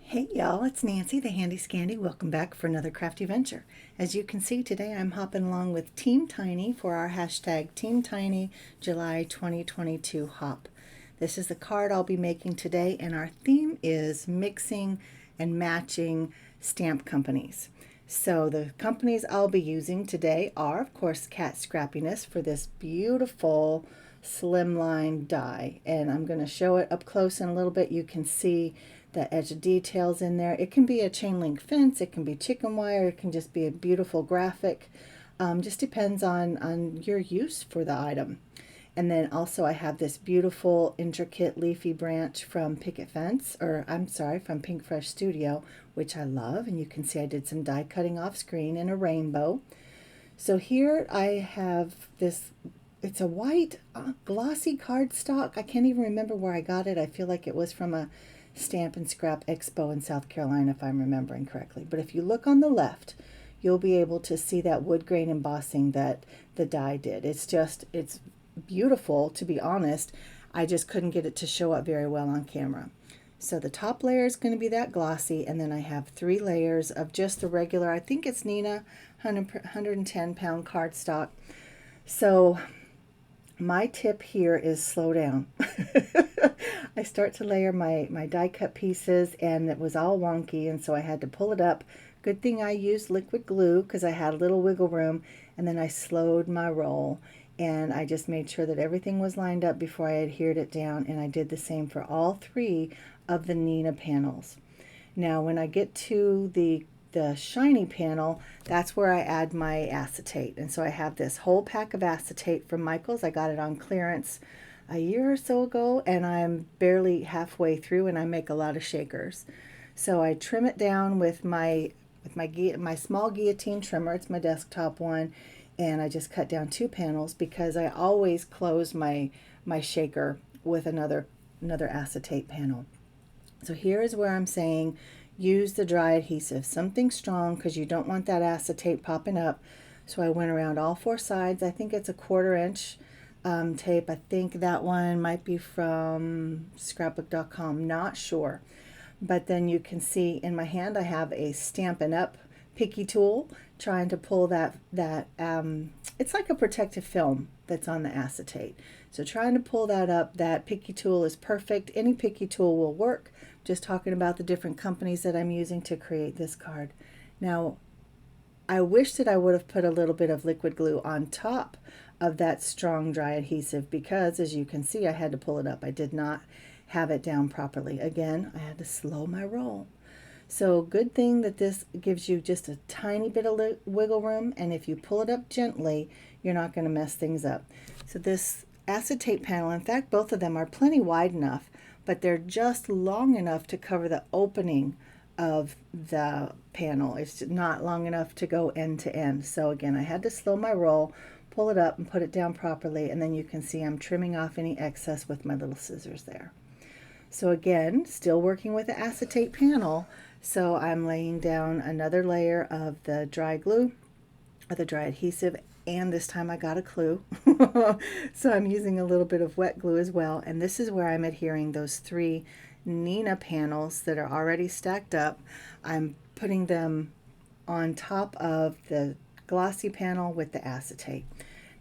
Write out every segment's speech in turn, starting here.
Hey y'all, it's Nancy, the Handy Scandy. Welcome back for another crafty venture. As you can see today, I'm hopping along with Team Tiny for our hashtag Team Tiny July 2022 hop. This is the card I'll be making today, and our theme is mixing and matching stamp companies. So the companies I'll be using today are, of course, Scrappiness for this beautiful Slimline die, and I'm going to show it up close in a little bit. You can see the edge of details in there. It can be a chain link fence, it can be chicken wire, it can just be a beautiful graphic. Just depends on your use for the item. And then also I have this beautiful intricate leafy branch from from PinkFresh Studio, which I love, and you can see I did some die cutting off screen in a rainbow. So here I have this, it's a white glossy cardstock. I can't even remember where I got it. I feel like it was from a Stamp and Scrap Expo in South Carolina, if I'm remembering correctly. But if you look on the left, you'll be able to see that wood grain embossing that the die did. It's beautiful, to be honest. I just couldn't get it to show up very well on camera. So the top layer is going to be that glossy, and then I have 3 layers of just the regular, I think it's Neenah 110 pound cardstock. So my tip here is slow down. I start to layer my die cut pieces, and it was all wonky, and so I had to pull it up. Good thing I used liquid glue because I had a little wiggle room, and then I slowed my roll, and I just made sure that everything was lined up before I adhered it down, and I did the same for all 3 of the Neenah panels. Now when I get to the shiny panel, that's where I add my acetate. And so I have this whole pack of acetate from Michael's. I got it on clearance a year or so ago, and I'm barely halfway through, and I make a lot of shakers. So I trim it down with my small guillotine trimmer. It's my desktop one, and I just cut down 2 panels because I always close my shaker with another acetate panel. So here is where I'm saying use the dry adhesive, something strong, because you don't want that acetate popping up. So I went around all 4 sides. I think it's a 1/4 inch tape. I think that one might be from scrapbook.com, not sure. But then you can see in my hand I have a Stampin' Up picky tool, trying to pull that it's like a protective film that's on the acetate. So trying to pull that up. That picky tool is perfect. Any picky tool will work. Just talking about the different companies that I'm using to create this card. Now, I wish that I would have put a little bit of liquid glue on top of that strong dry adhesive, because as you can see, I had to pull it up. I did not have it down properly. Again, I had to slow my roll. So good thing that this gives you just a tiny bit of wiggle room, and if you pull it up gently, you're not going to mess things up. So this acetate panel, in fact, both of them are plenty wide enough, but they're just long enough to cover the opening of the panel. It's not long enough to go end to end. So again, I had to slow my roll, pull it up and put it down properly, and then you can see I'm trimming off any excess with my little scissors there. So again, still working with the acetate panel, so I'm laying down another layer of the dry glue, or the dry adhesive, and this time I got a clue. So I'm using a little bit of wet glue as well, and this is where I'm adhering those 3 Neenah panels that are already stacked up. I'm putting them on top of the glossy panel with the acetate.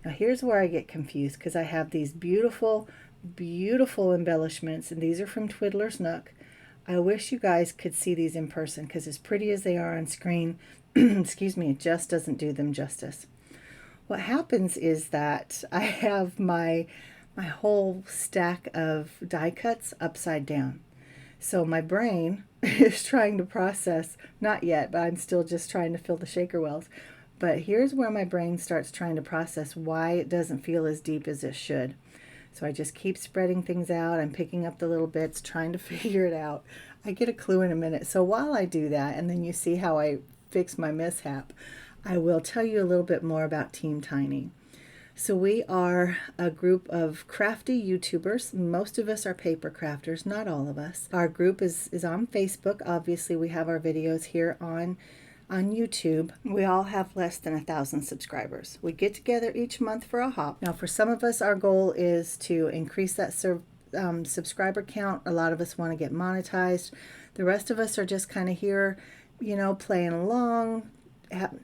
Now here's where I get confused, because I have these beautiful embellishments, and these are from Twiddler's Nook. I wish you guys could see these in person, because as pretty as they are on screen, excuse me, it just doesn't do them justice. What happens is that I have my whole stack of die cuts upside down. So my brain is trying to process, not yet, but I'm still just trying to fill the shaker wells. But here's where my brain starts trying to process why it doesn't feel as deep as it should. So I just keep spreading things out. I'm picking up the little bits, trying to figure it out. I get a clue in a minute. So while I do that, and then you see how I fix my mishap, I will tell you a little bit more about Team Tiny. So we are a group of crafty YouTubers. Most of us are paper crafters, not all of us. Our group is on Facebook. Obviously, we have our videos here on YouTube. We all have less than 1,000 subscribers. We get together each month for a hop. Now, for some of us, our goal is to increase that subscriber count. A lot of us want to get monetized. The rest of us are just kind of here, you know, playing along,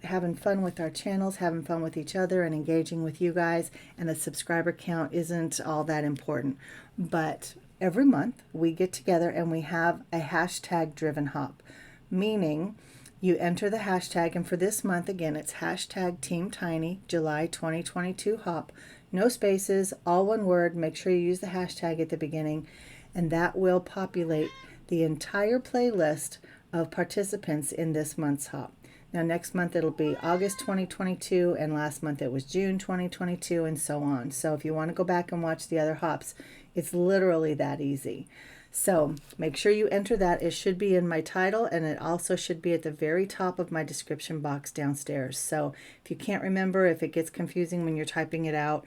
having fun with our channels, having fun with each other, and engaging with you guys. And the subscriber count isn't all that important. But every month we get together and we have a hashtag driven hop, meaning you enter the hashtag, and for this month, again, it's hashtag Team Tiny July 2022 hop. No spaces, all one word. Make sure you use the hashtag at the beginning, and that will populate the entire playlist of participants in this month's hop. Now, next month it'll be August 2022, and last month it was June 2022, and so on. So if you want to go back and watch the other hops, it's literally that easy. So make sure you enter that. It should be in my title, and it also should be at the very top of my description box downstairs. So if you can't remember, if it gets confusing when you're typing it out,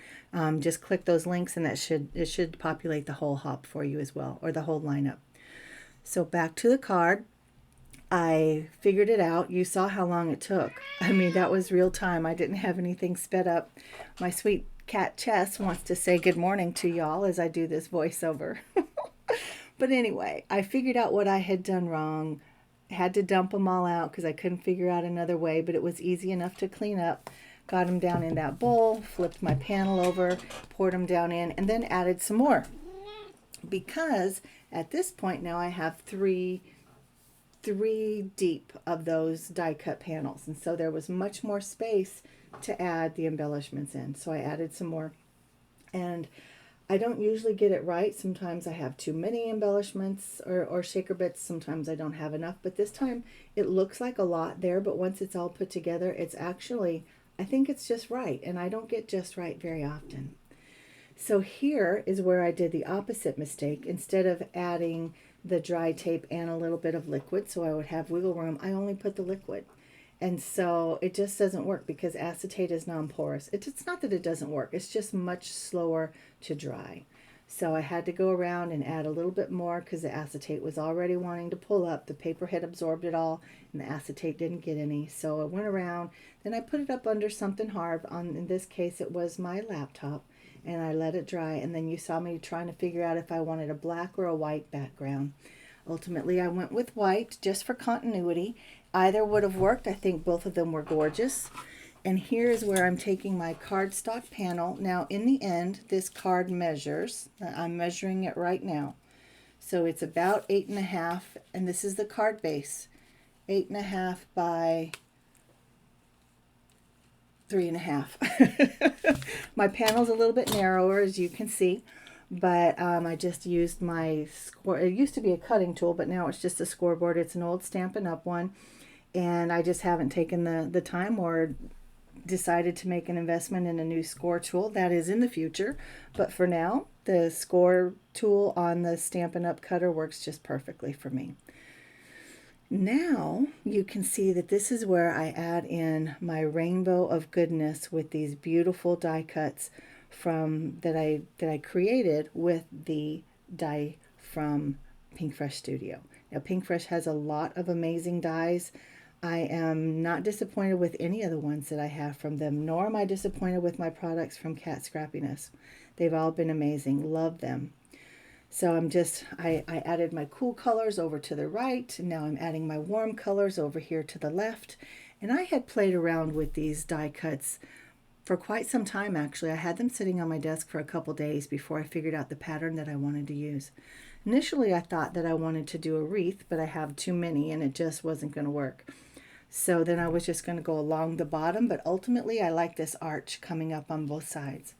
just click those links, and it should populate the whole hop for you as well, or the whole lineup. So back to the card. I figured it out. You saw how long it took. I mean, that was real time. I didn't have anything sped up. My sweet cat Chess wants to say good morning to y'all as I do this voiceover. But anyway, I figured out what I had done wrong. Had to dump them all out because I couldn't figure out another way, but it was easy enough to clean up. Got them down in that bowl, flipped my panel over, poured them down in, and then added some more. Because at this point now I have three deep of those die cut panels, and so there was much more space to add the embellishments in. So I added some more, and I don't usually get it right. Sometimes I have too many embellishments or shaker bits. Sometimes I don't have enough, but this time it looks like a lot there, but once it's all put together, it's actually, I think it's just right, and I don't get just right very often. So here is where I did the opposite mistake. Instead of adding the dry tape and a little bit of liquid so I would have wiggle room, I only put the liquid. And so it just doesn't work because acetate is non-porous. It's not that it doesn't work, it's just much slower to dry. So I had to go around and add a little bit more because the acetate was already wanting to pull up. The paper had absorbed it all and the acetate didn't get any. So I went around, then I put it up under something hard. In this case it was my laptop, and I let it dry, and then you saw me trying to figure out if I wanted a black or a white background. Ultimately I went with white just for continuity. Either would have worked. I think both of them were gorgeous. And here is where I'm taking my cardstock panel. Now in the end this card measures, I'm measuring it right now, so it's about 8.5, and this is the card base, 8.5 by 3.5. My panel's a little bit narrower, as you can see, but I just used my score. It used to be a cutting tool, but now it's just a scoreboard. It's an old Stampin' Up one, and I just haven't taken the time or decided to make an investment in a new score tool. That is in the future, but for now the score tool on the Stampin' Up cutter works just perfectly for me. Now you can see that this is where I add in my rainbow of goodness with these beautiful die cuts from that I created with the die from PinkFresh Studio. Now PinkFresh has a lot of amazing dies. I am not disappointed with any of the ones that I have from them, nor am I disappointed with my products from Cat Scrappiness. They've all been amazing. Love them. So I added my cool colors over to the right, and now I'm adding my warm colors over here to the left. And I had played around with these die cuts for quite some time, actually. I had them sitting on my desk for a couple days before I figured out the pattern that I wanted to use. Initially I thought that I wanted to do a wreath, but I have too many and it just wasn't going to work. So then I was just going to go along the bottom, but ultimately I like this arch coming up on both sides.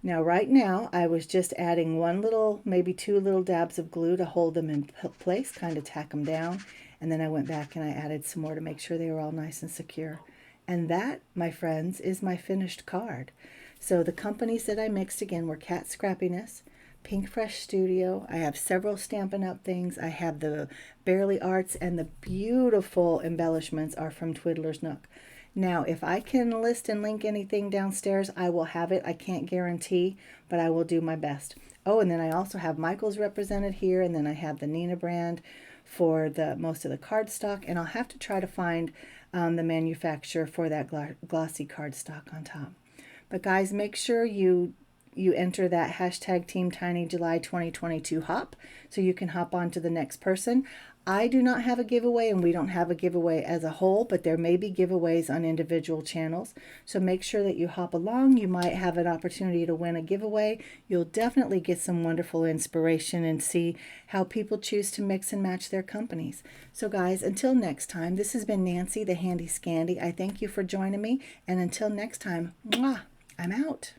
Now right now I was just adding one little, maybe two little dabs of glue to hold them in place, kind of tack them down, and then I went back and I added some more to make sure they were all nice and secure. And that, my friends, is my finished card. So the companies that I mixed again were Cat Scrappiness, PinkFresh Studio. I have several Stampin' Up things. I have the Barely Arts, and the beautiful embellishments are from Twiddler's Nook. Now, if I can list and link anything downstairs, I will have it. I can't guarantee, but I will do my best. Oh, and then I also have Michael's represented here, and then I have the Neenah brand for most of the cardstock, and I'll have to try to find the manufacturer for that glossy cardstock on top. But guys, make sure you you enter that hashtag Team Tiny July 2022 hop, so you can hop on to the next person. I do not have a giveaway, and we don't have a giveaway as a whole, but there may be giveaways on individual channels. So make sure that you hop along. You might have an opportunity to win a giveaway. You'll definitely get some wonderful inspiration and see how people choose to mix and match their companies. So guys, until next time, this has been Nancy, the Handy Scandy. I thank you for joining me, and until next time, mwah, I'm out.